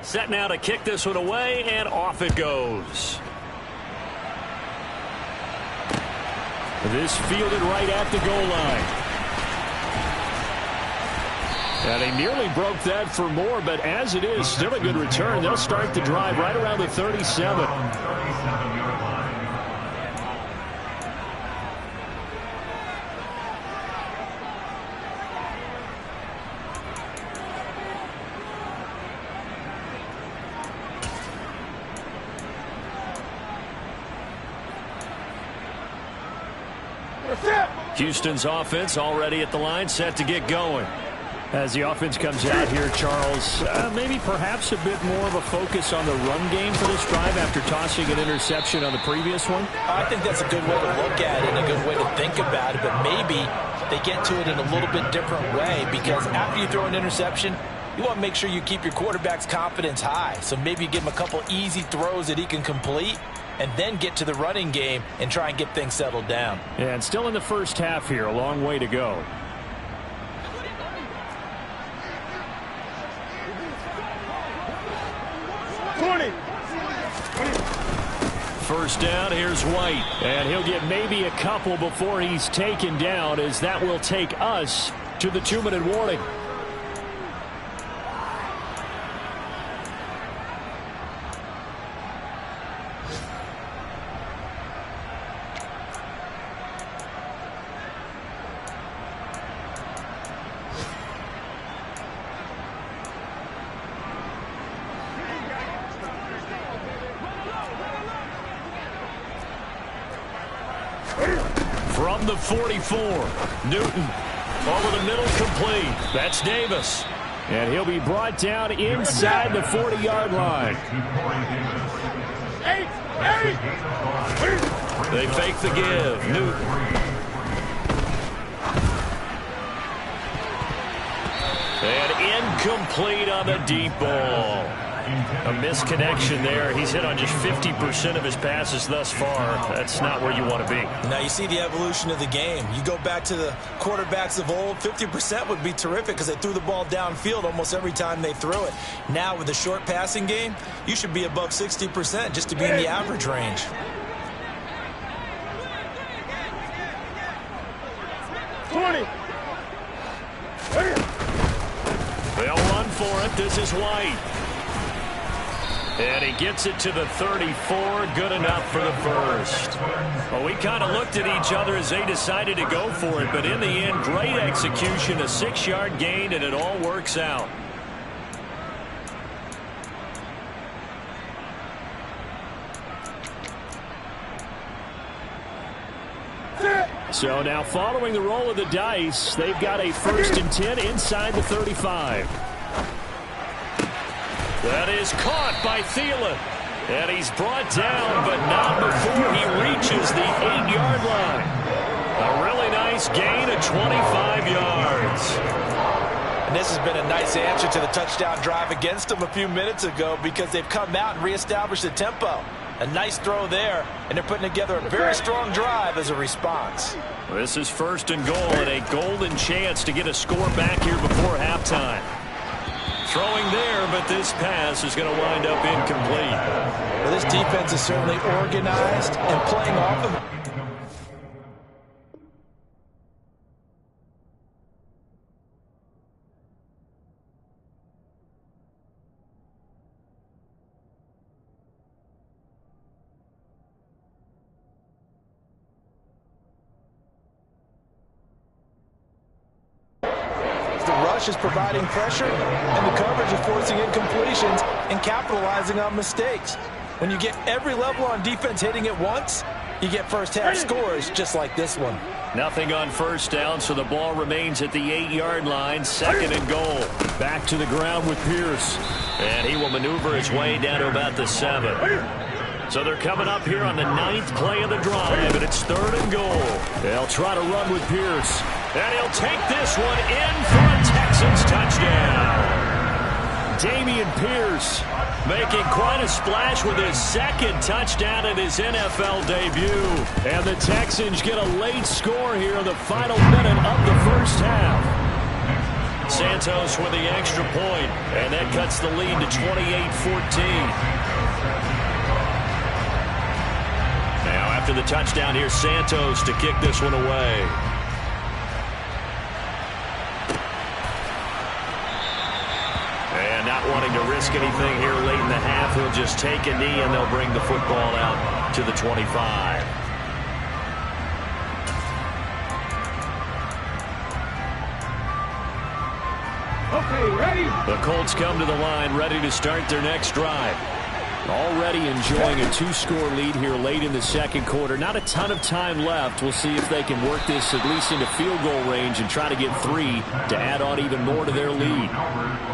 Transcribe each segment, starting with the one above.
Set now to kick this one away, and off it goes. This fielded right at the goal line. And he nearly broke that for more, but as it is, still a good return. They'll start the drive right around the 37. Houston's offense already at the line, set to get going. As the offense comes out here, Charles, maybe perhaps a bit more of a focus on the run game for this drive after tossing an interception on the previous one? I think that's a good way to look at it and a good way to think about it, but maybe they get to it in a little bit different way, because after you throw an interception, you want to make sure you keep your quarterback's confidence high. So maybe you give him a couple easy throws that he can complete, and then get to the running game and try and get things settled down. Yeah, and still in the first half here, a long way to go. First down, here's White. And he'll get maybe a couple before he's taken down, as that will take us to the 2-minute warning. From the 44, Newton over the middle, complete. That's Davis. And he'll be brought down inside the 40-yard line. They fake the give. Newton. And incomplete on the deep ball. A misconnection there. He's hit on just 50% of his passes thus far. That's not where you want to be. Now you see the evolution of the game. You go back to the quarterbacks of old, 50% would be terrific because they threw the ball downfield almost every time they threw it. Now with the short passing game, you should be above 60% just to be in the average range. They'll run for it. This is White. And he gets it to the 34. Good enough for the first. Well, we kind of looked at each other as they decided to go for it, but in the end, great execution, a 6-yard gain, and it all works out. So now following the roll of the dice, they've got a 1st and 10 inside the 35. That is caught by Thielen. And he's brought down, but not before he reaches the 8-yard line. A really nice gain of 25 yards. And this has been a nice answer to the touchdown drive against them a few minutes ago, because they've come out and reestablished the tempo. A nice throw there, and they're putting together a very strong drive as a response. This is 1st and goal, and a golden chance to get a score back here before halftime. Throwing there, but this pass is going to wind up incomplete. Well, this defense is certainly organized and playing off of it. Is providing pressure, and the coverage is forcing incompletions and capitalizing on mistakes. When you get every level on defense hitting at once, you get first half scores just like this one. Nothing on first down, so the ball remains at the 8-yard line. 2nd and goal. Back to the ground with Pierce. And he will maneuver his way down to about the 7. So they're coming up here on the 9th play of the drive, and it's 3rd and goal. They'll try to run with Pierce. And he'll take this one in for a Texans touchdown. Dameon Pierce making quite a splash with his 2nd touchdown in his NFL debut. And the Texans get a late score here in the final minute of the first half. Santos with the extra point, and that cuts the lead to 28-14. Now, after the touchdown, here's Santos to kick this one away. And not wanting to risk anything here late in the half, he'll just take a knee, and they'll bring the football out to the 25. Okay, ready? The Colts come to the line, ready to start their next drive. Already enjoying a 2-score lead here late in the second quarter. Not a ton of time left. We'll see if they can work this at least into field goal range and try to get 3 to add on even more to their lead.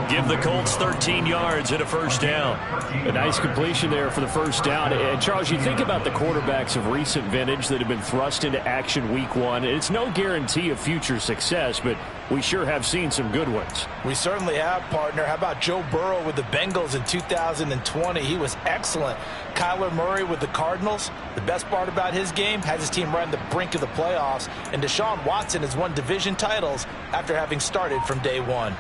Give the Colts 13 yards and a first down. A nice completion there for the first down. And, Charles, you think about the quarterbacks of recent vintage that have been thrust into action week 1. It's no guarantee of future success, but we sure have seen some good ones. We certainly have, partner. How about Joe Burrow with the Bengals in 2020? He was excellent. Kyler Murray with the Cardinals. The best part about his game, has his team right on the brink of the playoffs. And Deshaun Watson has won division titles after having started from day 1.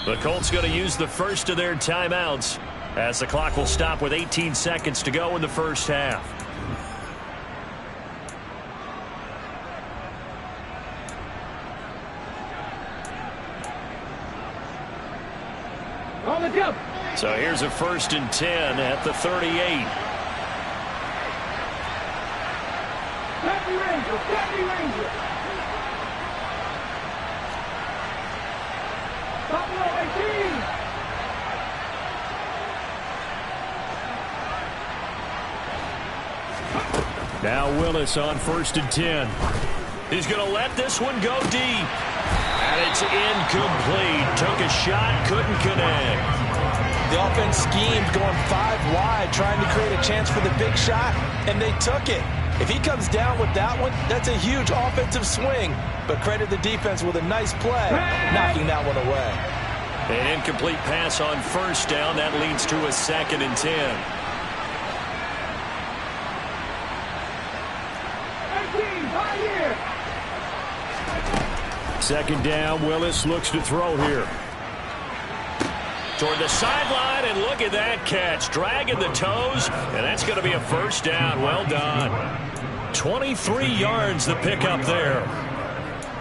The Colts going to use the first of their timeouts as the clock will stop with 18 seconds to go in the first half. On the jump. So here's a 1st and 10 at the 38. Happy Ranger, Happy Ranger. Buffalo 18. Now Willis on 1st and 10. He's going to let this one go deep. And it's incomplete. Took a shot, couldn't connect. The offense schemed going 5 wide, trying to create a chance for the big shot, and they took it. If he comes down with that one, that's a huge offensive swing. But credit the defense with a nice play, knocking that one away. An incomplete pass on 1st down. That leads to a 2nd and 10. 18, right here. 2nd down. Willis looks to throw here. Toward the sideline, and look at that catch. Dragging the toes, and that's going to be a 1st down. Well done. 23 yards the pickup there.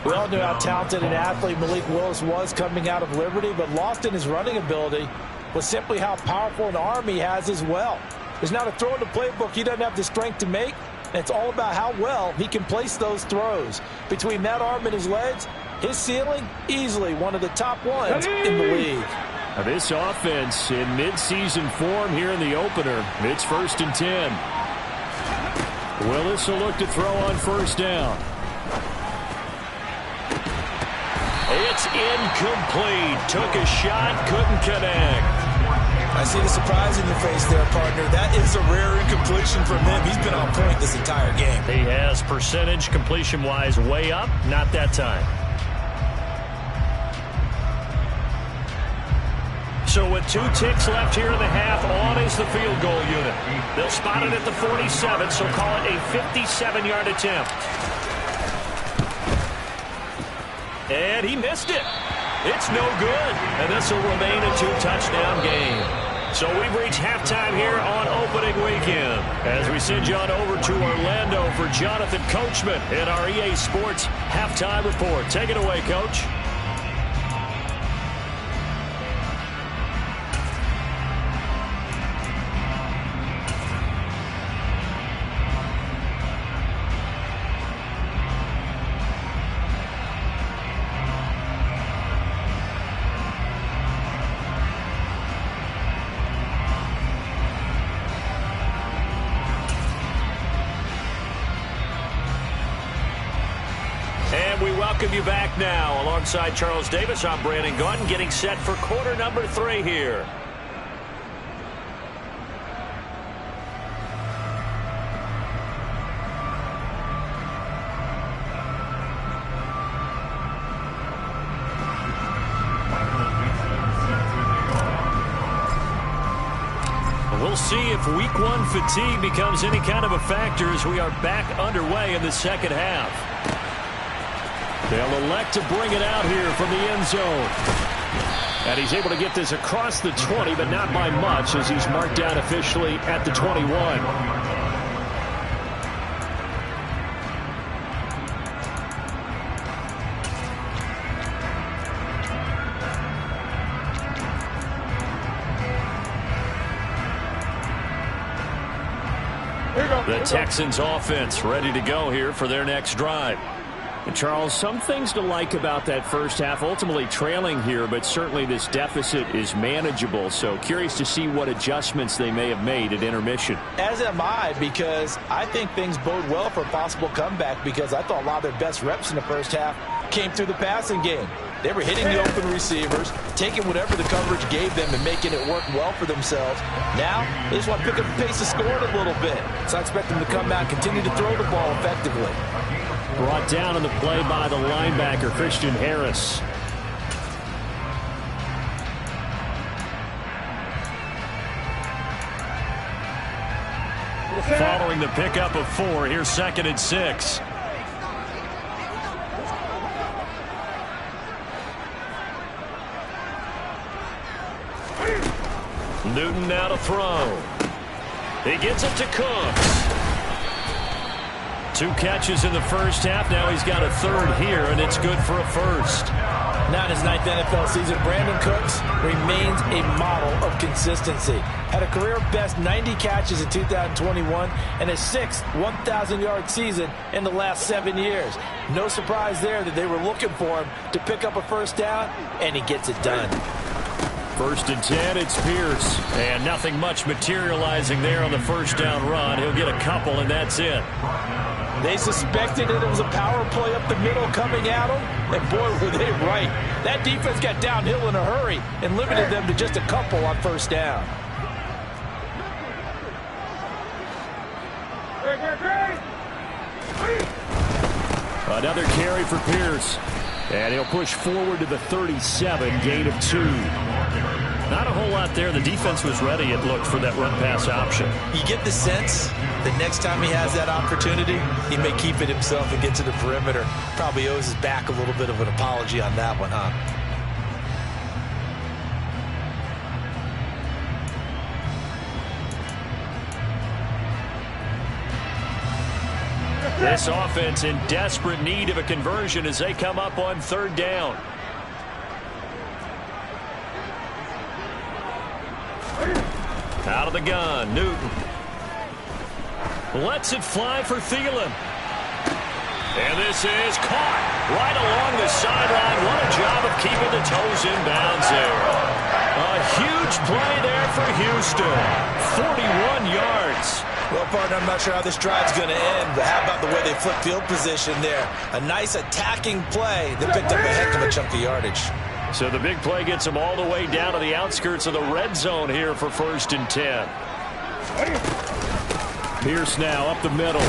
We all knew how talented an athlete Malik Willis was coming out of Liberty, but lost in his running ability was simply how powerful an arm he has as well. There's not a throw in the playbook he doesn't have the strength to make, and it's all about how well he can place those throws. Between that arm and his legs, his ceiling, easily one of the top ones in the league. Now this offense in midseason form here in the opener. It's 1st and 10. Willis will look to throw on 1st down. It's incomplete. Took a shot, couldn't connect. I see the surprise in your face there, partner. That is a rare incompletion from him. He's been on point this entire game. He has percentage completion-wise way up. Not that time. So with 2 ticks left here in the half, on is the field goal unit. They'll spot it at the 47, so call it a 57-yard attempt. And he missed it. It's no good. And this will remain a 2-touchdown game. So we've reached halftime here on opening weekend. As we send you on over to Orlando for Jonathan Coachman in our EA Sports Halftime Report. Take it away, Coach. You back now alongside Charles Davis. I'm Brandon Gaudin, getting set for quarter number 3 here. We'll see if week 1 fatigue becomes any kind of a factor as we are back underway in the second half. They'll elect to bring it out here from the end zone. And he's able to get this across the 20, but not by much, as he's marked down officially at the 21. The Texans offense ready to go here for their next drive. And Charles, some things to like about that first half. Ultimately trailing here, but certainly this deficit is manageable. So curious to see what adjustments they may have made at intermission. As am I, because I think things bode well for a possible comeback, because I thought a lot of their best reps in the first half came through the passing game. They were hitting the open receivers, taking whatever the coverage gave them and making it work well for themselves. Now, they just want to pick up the pace of scoring a little bit. So I expect them to come out and continue to throw the ball effectively. Brought down on the play by the linebacker, Christian Harris. Following the pickup of 4, here's 2nd and 6. Newton now to throw. He gets it to Cooks. 2 catches in the first half. Now he's got a 3rd here, and it's good for a 1st. Now in his 9th NFL season, Brandon Cooks remains a model of consistency. Had a career-best 90 catches in 2021 and a 6th 1,000-yard season in the last 7 years. No surprise there that they were looking for him to pick up a 1st down, and he gets it done. 1st and 10, it's Pierce. And nothing much materializing there on the 1st down run. He'll get a couple, and that's it. They suspected it was a power play up the middle coming at them, and boy, were they right. That defense got downhill in a hurry and limited them to just a couple on 1st down. Another carry for Pierce. And he'll push forward to the 37, gain of 2. Not a whole lot there. The defense was ready, it looked, for that run-pass option. You get the sense that next time he has that opportunity, he may keep it himself and get to the perimeter. Probably owes his back a little bit of an apology on that one, huh? This offense in desperate need of a conversion as they come up on 3rd down. Out of the gun, Newton. Lets it fly for Thielen. And this is caught right along the sideline. What a job of keeping the toes in bounds there. A huge play there for Houston. 41 yards. Well, partner, I'm not sure how this drive's going to end, but how about the way they flip field position there? A nice attacking play that picked up a heck of a chunk of yardage. So the big play gets them all the way down to the outskirts of the red zone here for 1st and 10. Pierce now up the middle.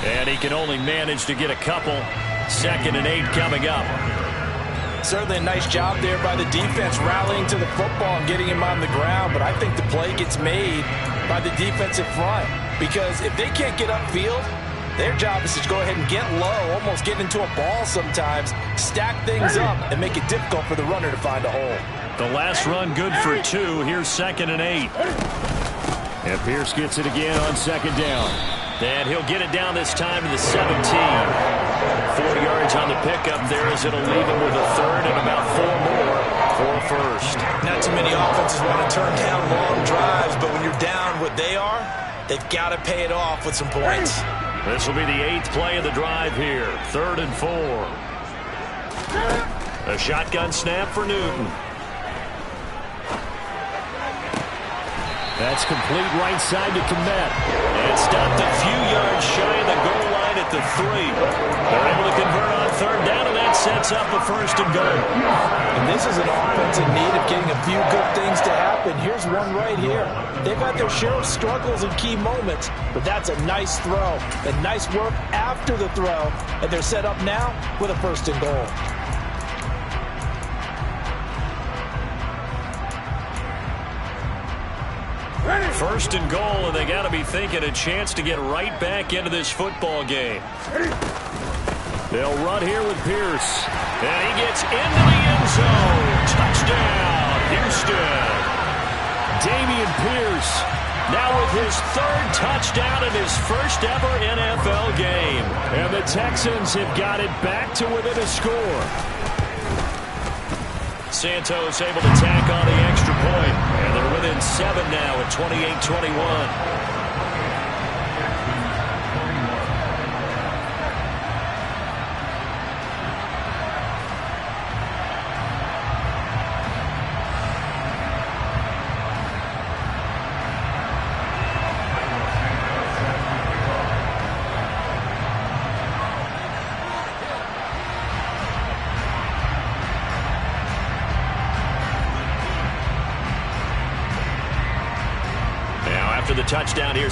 And he can only manage to get a couple. 2nd and 8 coming up. Certainly a nice job there by the defense rallying to the football and getting him on the ground. But I think the play gets made by the defensive front. Because if they can't get upfield, their job is to go ahead and get low, almost get into a ball sometimes, stack things up, and make it difficult for the runner to find a hole. The last run good for 2. Here's 2nd and 8. And Pierce gets it again on 2nd down. And he'll get it down this time to the 17. 4 yards on the pickup there as it'll leave him with a 3rd and about 4 more for a 1st. Not too many offenses want to turn down long drives, but when you're down what they are, they've got to pay it off with some points. This will be the 8th play of the drive here. 3rd and 4. A shotgun snap for Newton. That's complete right side to Komet. And stopped a few yards shy of the goal line at the 3. They're able to convert on 3rd down, and that sets up a 1st and goal. And this is an offense in need of getting a few good things to happen. Here's one right here. They've had their share of struggles in key moments, but that's a nice throw. And nice work after the throw. And they're set up now with a 1st and goal. First and goal, and they got to be thinking a chance to get right back into this football game. They'll run here with Pierce. And he gets into the end zone. Touchdown, Houston. Dameon Pierce now with his third touchdown in his first ever NFL game. And the Texans have got it back to within a score. Santos able to tack on the extra point. And they're within 7 now at 28-21. After the touchdown here.